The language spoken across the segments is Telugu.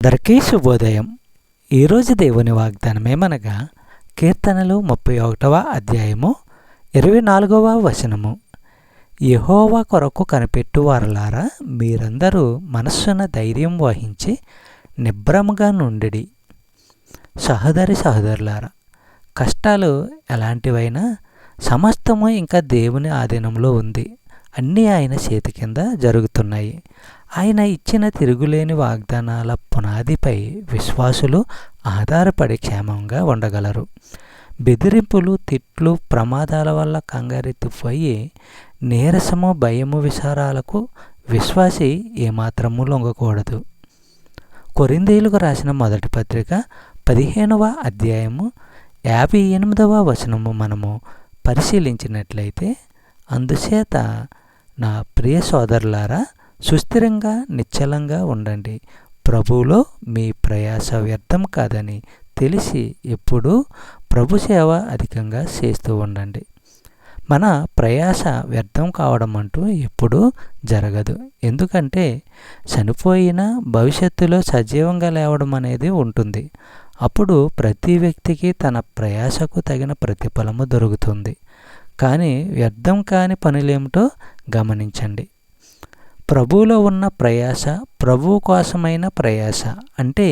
అందరికీ శుభోదయం. ఈరోజు దేవుని వాగ్దానమేమనగా కీర్తనలు 31వ అధ్యాయము 24వ వచనము. యెహోవా కొరకు కనిపెట్టు వారలారా, మీరందరూ మనస్సున ధైర్యం వహించి నిబ్రముగా నుండిడి. సహోదరులారా, కష్టాలు ఎలాంటివైనా సమస్తము ఇంకా దేవుని ఆధీనంలో ఉంది. అన్నీ ఆయన చేతి కింద జరుగుతున్నాయి. ఆయన ఇచ్చిన తిరుగులేని వాగ్దానాల పునాదిపై విశ్వాసులు ఆధారపడి క్షేమంగా ఉండగలరు. బెదిరింపులు, తిట్లు, ప్రమాదాల వల్ల కంగారెత్తిపోయి నీరసము, భయము, విచారాలకు విశ్వాసి ఏమాత్రము లొంగకూడదు. కొరింథీయులకు రాసిన మొదటి పత్రిక 15వ అధ్యాయము 58వ వచనము మనము పరిశీలించినట్లయితే, అందుచేత నా ప్రియ సోదరులారా, సుస్థిరంగా నిశ్చలంగా ఉండండి. ప్రభువులో మీ ప్రయాస వ్యర్థం కాదని తెలిసి ఎప్పుడూ ప్రభు సేవ అధికంగా చేస్తూ ఉండండి. మన ప్రయాస వ్యర్థం కావడం అంటూ ఎప్పుడూ జరగదు. ఎందుకంటే చనిపోయిన భవిష్యత్తులో సజీవంగా లేవడం అనేది ఉంటుంది. అప్పుడు ప్రతి వ్యక్తికి తన ప్రయాసకు తగిన ప్రతిఫలము దొరుకుతుంది. కానీ వ్యర్థం కాని పనులేమిటో గమనించండి. ప్రభువులో ఉన్న ప్రయాస, ప్రభువు కోసమైన ప్రయాస అంటే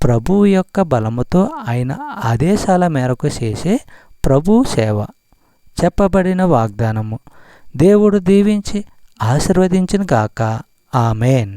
ప్రభువు యొక్క బలముతో ఆయన ఆదేశాల మేరకు చేసే ప్రభు సేవ. చెప్పబడిన వాగ్దానము దేవుడు దీవించి ఆశీర్వదించును గాక. ఆమేన్.